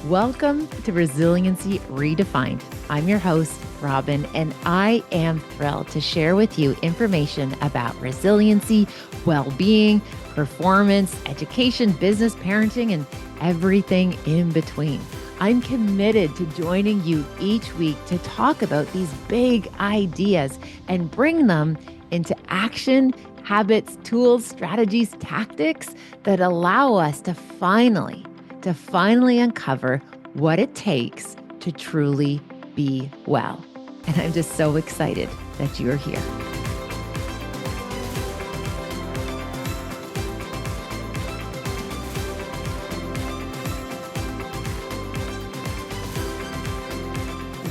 Welcome to Resiliency Redefined. I'm your host, Robyne, and I am thrilled to share with you information about resiliency, well-being, performance, education, business, parenting, and everything in between. I'm committed to joining you each week to talk about these big ideas and bring them into action, habits, tools, strategies, tactics that allow us to finally uncover what it takes to truly be well. And I'm just so excited that you're here.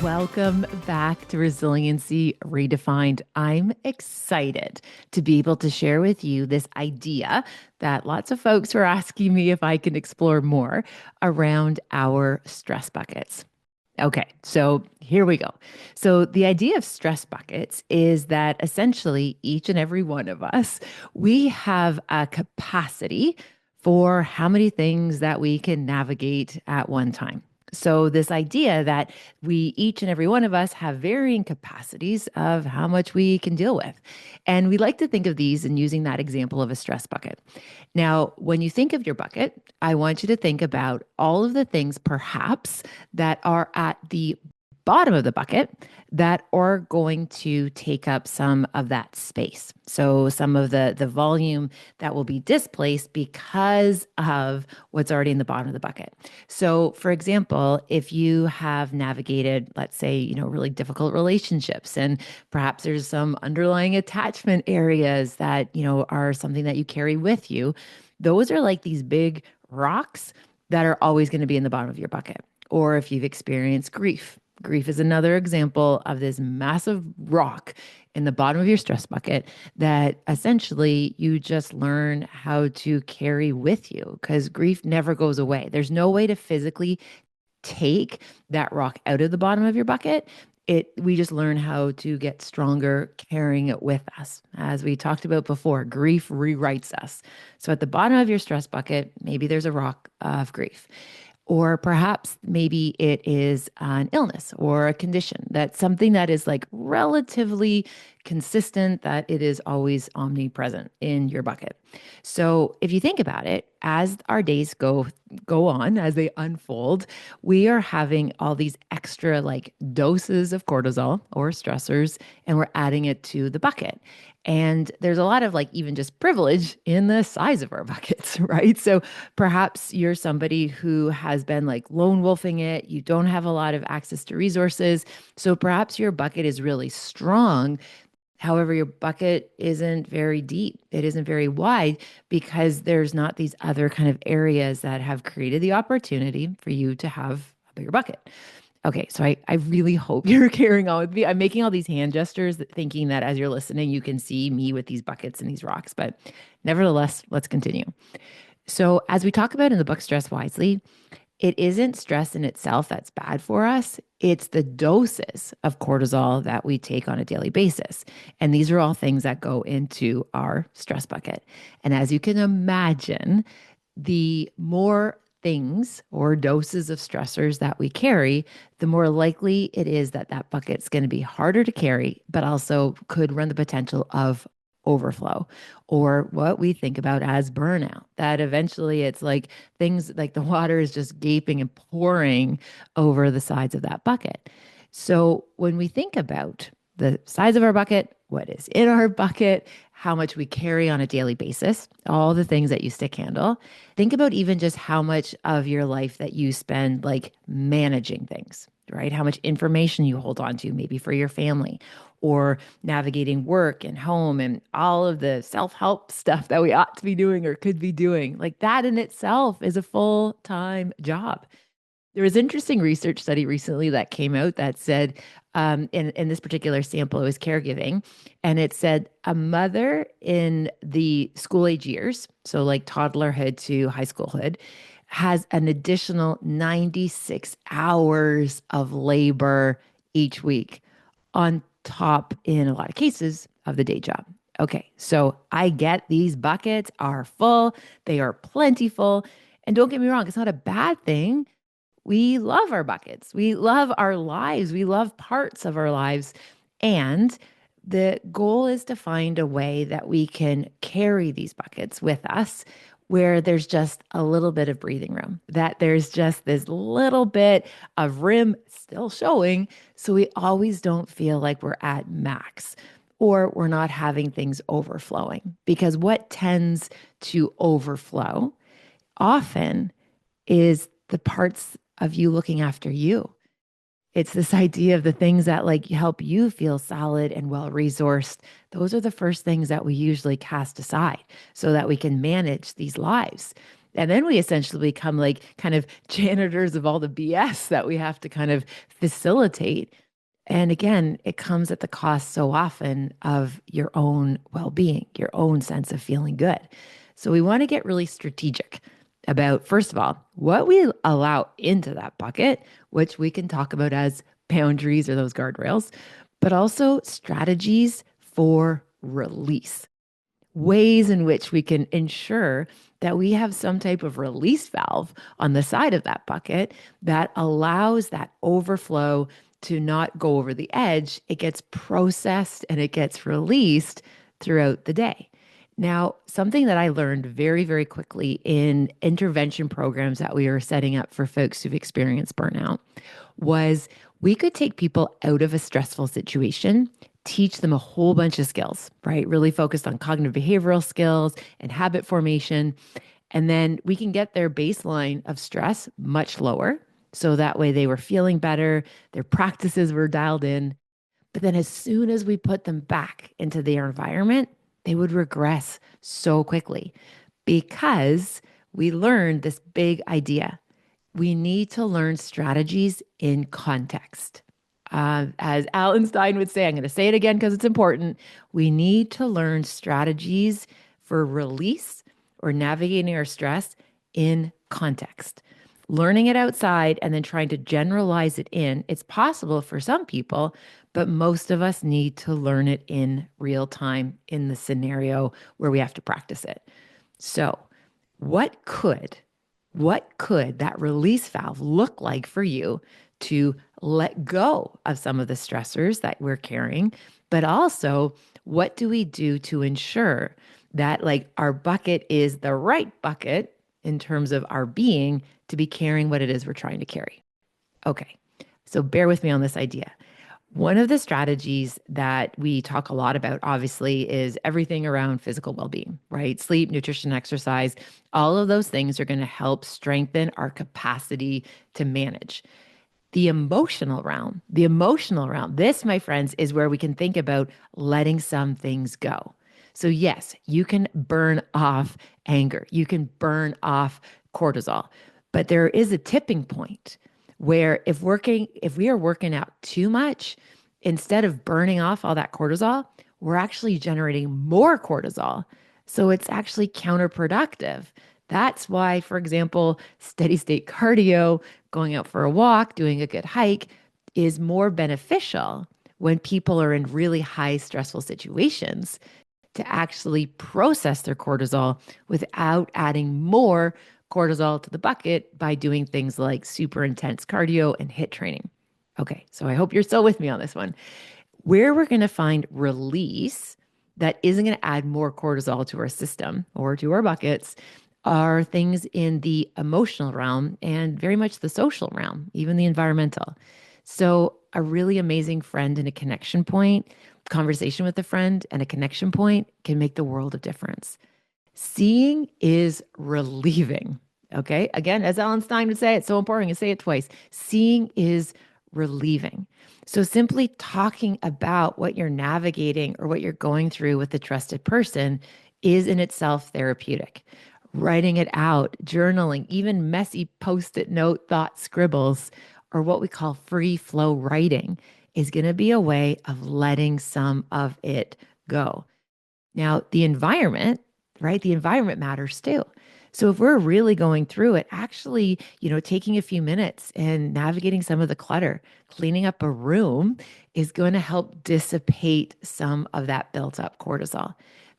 Welcome back to Resiliency Redefined. I'm excited to be able to share with you this idea that lots of folks are asking me if I can explore more around our stress buckets. Okay, so here we go. So the idea of stress buckets is that essentially each and every one of us, we have a capacity for how many things that we can navigate at one time. So this idea that we each and every one of us have varying capacities of how much we can deal with. And we like to think of these and using that example of a stress bucket. Now, when you think of your bucket, I want you to think about all of the things perhaps that are at the bottom of the bucket that are going to take up some of that space. So some of the volume that will be displaced because of what's already in the bottom of the bucket. So for example, if you have navigated, let's say, really difficult relationships and perhaps there's some underlying attachment areas that, are something that you carry with you, those are like these big rocks that are always going to be in the bottom of your bucket. Or if you've experienced grief, grief is another example of this massive rock in the bottom of your stress bucket that essentially you just learn how to carry with you because grief never goes away. There's no way to physically take that rock out of the bottom of your bucket. We just learn how to get stronger carrying it with us. As we talked about before, grief rewrites us. So at the bottom of your stress bucket, maybe there's a rock of grief. Or perhaps maybe it is an illness or a condition that's something that is like relatively consistent, that it is always omnipresent in your bucket. So if you think about it, as our days go on, as they unfold, we are having all these extra like doses of cortisol or stressors, and we're adding it to the bucket. And there's a lot of like even just privilege in the size of our buckets, right? So perhaps you're somebody who has been like lone wolfing it. You don't have a lot of access to resources. So perhaps your bucket is really strong. However, your bucket isn't very deep. It isn't very wide because there's not these other kind of areas that have created the opportunity for you to have a bigger bucket. Okay, so I really hope you're carrying on with me. I'm making all these hand gestures, thinking that as you're listening, you can see me with these buckets and these rocks. But nevertheless, let's continue. So, as we talk about in the book, Stress Wisely, it isn't stress in itself that's bad for us. It's the doses of cortisol that we take on a daily basis. And these are all things that go into our stress bucket. And as you can imagine, the more things or doses of stressors that we carry, the more likely it is that that bucket's going to be harder to carry, but also could run the potential of overflow or what we think about as burnout. That eventually it's like things like the water is just gaping and pouring over the sides of that bucket. So when we think about the size of our bucket, what is in our bucket, how much we carry on a daily basis, all the things that you stick handle. Think about even just how much of your life that you spend like managing things, right? How much information you hold on to, maybe for your family, or navigating work and home and all of the self-help stuff that we ought to be doing or could be doing. Like that in itself is a full-time job. There was interesting research study recently that came out that said, in this particular sample, it was caregiving, and it said a mother in the school age years, so like toddlerhood to high schoolhood, has an additional 96 hours of labor each week on top, in a lot of cases, of the day job. Okay, so I get these buckets are full, they are plentiful. And don't get me wrong, it's not a bad thing. We love our buckets. We love our lives. We love parts of our lives. And the goal is to find a way that we can carry these buckets with us where there's just a little bit of breathing room, that there's just this little bit of rim still showing. So we always don't feel like we're at max or we're not having things overflowing. Because what tends to overflow often is the parts of you looking after you. It's this idea of the things that like help you feel solid and well resourced. Those are the first things that we usually cast aside so that we can manage these lives. And then we essentially become like kind of janitors of all the BS that we have to kind of facilitate. And again, it comes at the cost so often of your own well being, your own sense of feeling good. So we want to get really strategic about, first of all, what we allow into that bucket, which we can talk about as boundaries or those guardrails, but also strategies for release, ways in which we can ensure that we have some type of release valve on the side of that bucket that allows that overflow to not go over the edge. It gets processed and it gets released throughout the day. Now, something that I learned very, very quickly in intervention programs that we were setting up for folks who've experienced burnout was we could take people out of a stressful situation, teach them a whole bunch of skills, right? Really focused on cognitive behavioral skills and habit formation. And then we can get their baseline of stress much lower. So that way they were feeling better, their practices were dialed in. But then as soon as we put them back into their environment, they would regress so quickly because we learned this big idea. We need to learn strategies in context. As Alan Stein would say, I'm going to say it again because it's important. We need to learn strategies for release or navigating our stress in context. Learning it outside and then trying to generalize it in, it's possible for some people, but most of us need to learn it in real time in the scenario where we have to practice it. So, what could what could that release valve look like for you to let go of some of the stressors that we're carrying, but also what do we do to ensure that like our bucket is the right bucket in terms of our being to be carrying what it is we're trying to carry? Okay. So bear with me on this idea. One of the strategies that we talk a lot about, obviously, is everything around physical well being, right? Sleep, nutrition, exercise, all of those things are going to help strengthen our capacity to manage. The emotional realm, this, my friends, is where we can think about letting some things go. So, yes, you can burn off anger, you can burn off cortisol, but there is a tipping point where if we are working out too much, instead of burning off all that cortisol, we're actually generating more cortisol. So it's actually counterproductive. That's why, for example, steady state cardio, going out for a walk, doing a good hike is more beneficial when people are in really high stressful situations to actually process their cortisol without adding more cortisol to the bucket by doing things like super intense cardio and HIIT training. Okay, so I hope you're still with me on this one. Where we're going to find release that isn't going to add more cortisol to our system or to our buckets are things in the emotional realm and very much the social realm, even the environmental. So, a really amazing friend and a connection point, conversation with a friend and a connection point can make the world of difference. Seeing is relieving. Okay. Again, as Alan Stein would say, it's so important to say it twice. Seeing is relieving. So simply talking about what you're navigating or what you're going through with a trusted person is in itself therapeutic. Writing it out, journaling, even messy post-it note thought scribbles, or what we call free flow writing, is going to be a way of letting some of it go. Now, the environment, right? The environment matters too. So if we're really going through it, actually, taking a few minutes and navigating some of the clutter, cleaning up a room is going to help dissipate some of that built up cortisol.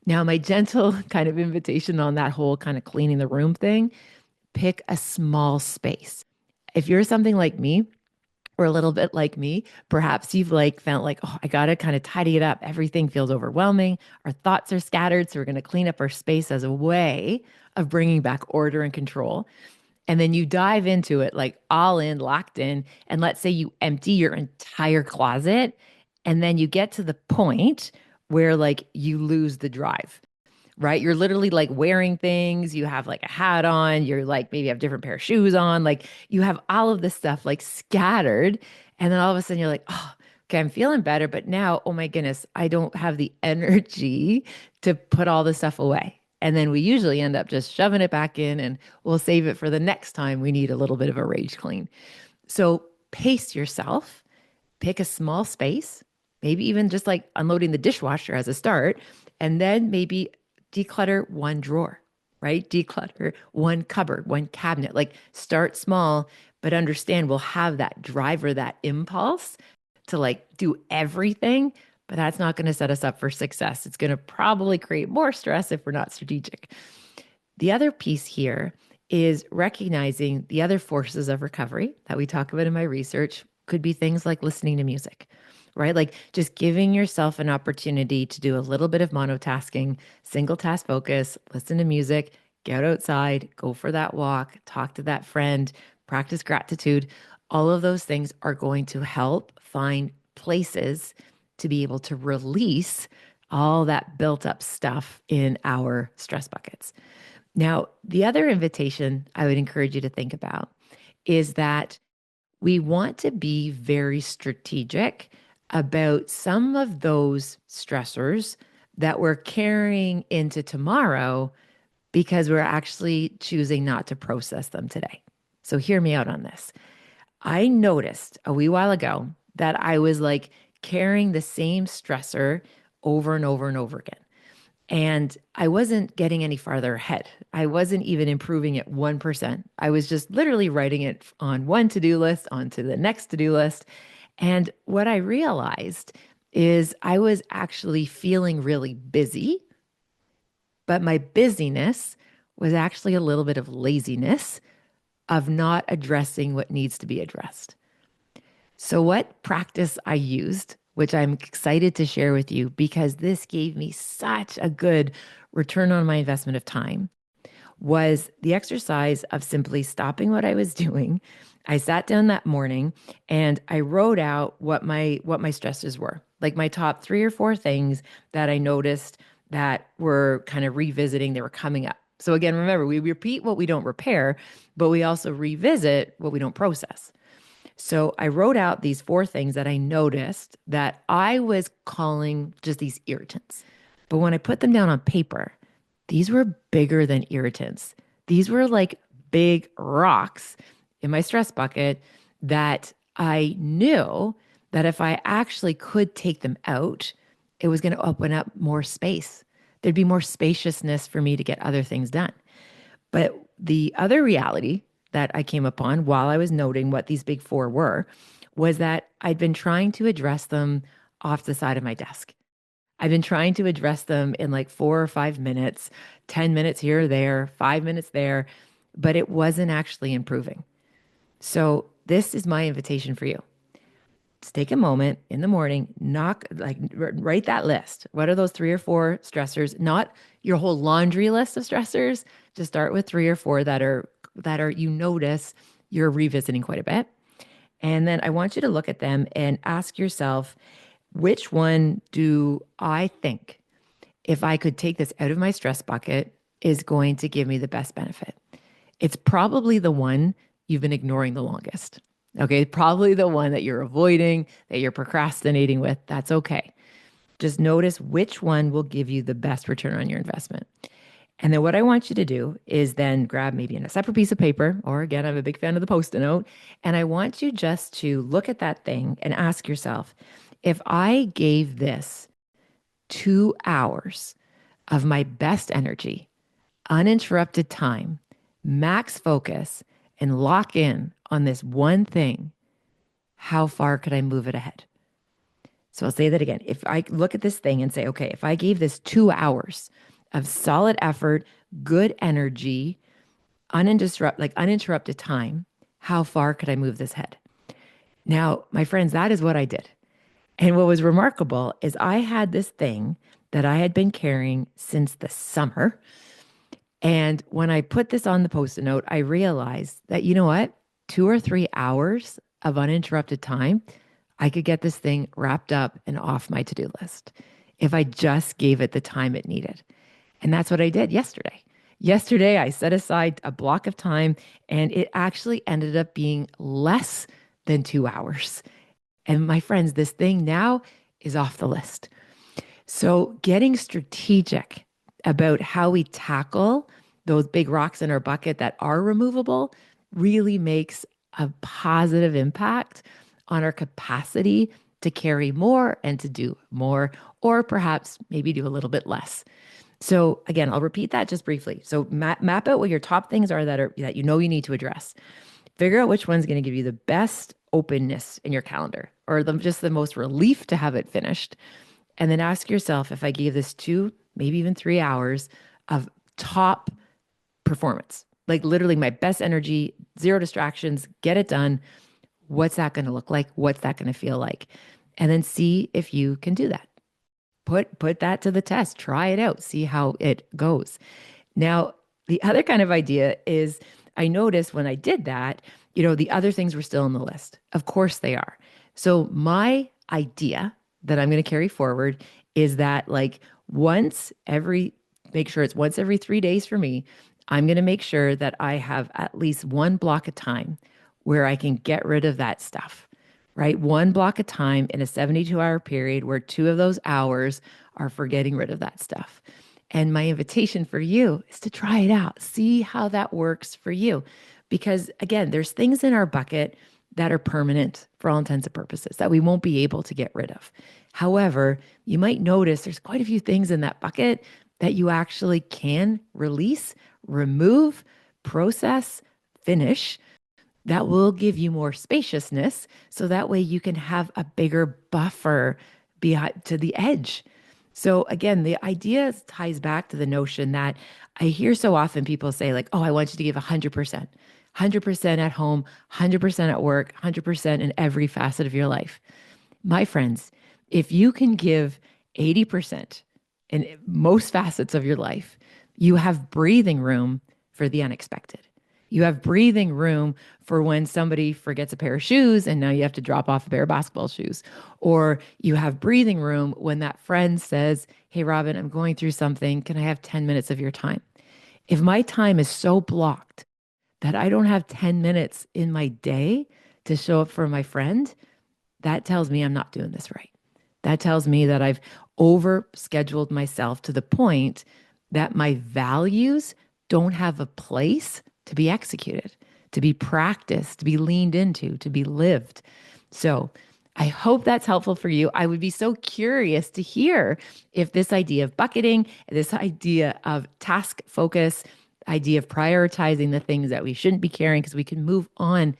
Now, my gentle kind of invitation on that whole kind of cleaning the room thing, pick a small space. If you're something like me, or a little bit like me, perhaps you've like felt like, oh, I got to kind of tidy it up. Everything feels overwhelming. Our thoughts are scattered. So we're going to clean up our space as a way of bringing back order and control. And then you dive into it like all in, locked in. And let's say you empty your entire closet. And then you get to the point where like you lose the drive, right? You're literally like wearing things. You have like a hat on. You're like maybe have different pair of shoes on. Like you have all of this stuff like scattered. And then all of a sudden you're like, oh, okay, I'm feeling better. But now, oh my goodness, I don't have the energy to put all this stuff away. And then we usually end up just shoving it back in and we'll save it for the next time we need a little bit of a rage clean. So pace yourself, pick a small space, maybe even just like unloading the dishwasher as a start, and then maybe declutter one drawer, right? Declutter one cupboard, one cabinet. Like start small, but understand we'll have that drive or that impulse to like do everything, but that's not going to set us up for success. It's going to probably create more stress if we're not strategic. The other piece here is recognizing the other forces of recovery that we talk about in my research could be things like listening to music, right? Like just giving yourself an opportunity to do a little bit of monotasking, single task focus, listen to music, get outside, go for that walk, talk to that friend, practice gratitude. All of those things are going to help find places to be able to release all that built up stuff in our stress buckets. Now, the other invitation I would encourage you to think about is that we want to be very strategic about some of those stressors that we're carrying into tomorrow because we're actually choosing not to process them today. So, hear me out on this. I noticed a wee while ago that I was like carrying the same stressor over and over and over again. And I wasn't getting any farther ahead. I wasn't even improving it 1%. I was just literally writing it on one to do list, onto the next to do list. And what I realized is I was actually feeling really busy, but my busyness was actually a little bit of laziness of not addressing what needs to be addressed. So, what practice I used, which I'm excited to share with you because this gave me such a good return on my investment of time, was the exercise of simply stopping what I was doing. I sat down that morning and I wrote out what my stresses were, like my top three or four things that I noticed that were kind of revisiting, they were coming up. So again, remember, we repeat what we don't repair, but we also revisit what we don't process. So I wrote out these four things that I noticed that I was calling just these irritants. But when I put them down on paper, these were bigger than irritants. These were like big rocks in my stress bucket that I knew that if I actually could take them out, it was going to open up more space. There'd be more spaciousness for me to get other things done. But the other reality that I came upon while I was noting what these big four were was that I'd been trying to address them off the side of my desk. I've been trying to address them in like 4 or 5 minutes, 10 minutes here or there, 5 minutes there, but it wasn't actually improving. So, this is my invitation for you. Just take a moment in the morning, write that list. What are those three or four stressors? Not your whole laundry list of stressors. Just start with three or four that are you notice you're revisiting quite a bit. And then I want you to look at them and ask yourself, which one do I think, if I could take this out of my stress bucket, is going to give me the best benefit? It's probably the one you've been ignoring the longest. Okay, probably the one that you're avoiding, that you're procrastinating with. That's okay. Just notice which one will give you the best return on your investment. And then what I want you to do is then grab maybe in a separate piece of paper, or again, I'm a big fan of the Post-it note, and I want you just to look at that thing and ask yourself, if I gave this 2 hours of my best energy, uninterrupted time, max focus, and lock in on this one thing, how far could I move it ahead? So I'll say that again. If I look at this thing and say, okay, if I gave this 2 hours of solid effort, good energy, uninterrupted time, how far could I move this head? Now, my friends, that is what I did. And what was remarkable is I had this thing that I had been carrying since the summer. And when I put this on the post-it note, I realized that, you know what? 2 or 3 hours of uninterrupted time, I could get this thing wrapped up and off my to-do list if I just gave it the time it needed. And that's what I did yesterday. Yesterday, I set aside a block of time and it actually ended up being less than 2 hours. And my friends, this thing now is off the list. So, getting strategic about how we tackle those big rocks in our bucket that are removable really makes a positive impact on our capacity to carry more and to do more, or perhaps maybe do a little bit less. So again, I'll repeat that just briefly. So map out what your top things are that you know you need to address. Figure out which one's going to give you the best openness in your calendar or just the most relief to have it finished. And then ask yourself, if I gave this 2, maybe even 3 hours of top performance, like literally my best energy, zero distractions, get it done. What's that going to look like? What's that going to feel like? And then see if you can do that. Put that to the test. Try it out. See how it goes. Now, the other kind of idea is I noticed when I did that, the other things were still on the list. Of course they are. So my idea that I'm going to carry forward is that make sure it's once every 3 days for me. I'm going to make sure that I have at least one block of time where I can get rid of that stuff, right? One block of time in a 72-hour period where 2 of those hours are for getting rid of that stuff. And my invitation for you is to try it out. See how that works for you. Because again, there's things in our bucket that are permanent for all intents and purposes that we won't be able to get rid of. However, you might notice there's quite a few things in that bucket that you actually can release, remove, process, finish that will give you more spaciousness. So that way you can have a bigger buffer behind to the edge. So again, the idea ties back to the notion that I hear so often people say like, oh, I want you to give 100%, 100% at home, 100% at work, 100% in every facet of your life. My friends, if you can give 80% in most facets of your life, you have breathing room for the unexpected. You have breathing room for when somebody forgets a pair of shoes and now you have to drop off a pair of basketball shoes. Or you have breathing room when that friend says, hey, Robyne, I'm going through something. Can I have 10 minutes of your time? If my time is so blocked that I don't have 10 minutes in my day to show up for my friend, that tells me I'm not doing this right. That tells me that I've overscheduled myself to the point that my values don't have a place to be executed, to be practiced, to be leaned into, to be lived. So I hope that's helpful for you. I would be so curious to hear if this idea of bucketing, this idea of task focus, idea of prioritizing the things that we shouldn't be carrying because we can move on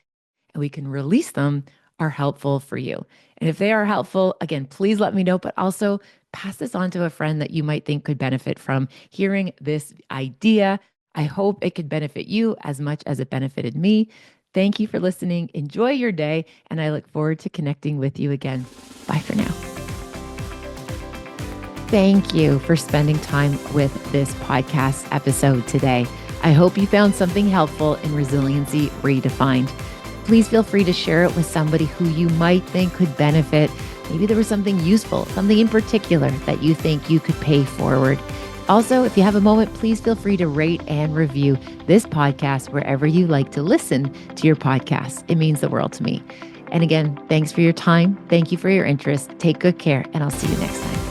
and we can release them are helpful for you. And if they are helpful, again, please let me know, but also pass this on to a friend that you might think could benefit from hearing this idea. I hope it could benefit you as much as it benefited me. Thank you for listening. Enjoy your day, and I look forward to connecting with you again. Bye for now. Thank you for spending time with this podcast episode today. I hope you found something helpful in Resiliency Redefined. Please feel free to share it with somebody who you might think could benefit. Maybe there was something useful, something in particular that you think you could pay forward. Also, if you have a moment, please feel free to rate and review this podcast wherever you like to listen to your podcast. It means the world to me. And again, thanks for your time. Thank you for your interest. Take good care, and I'll see you next time.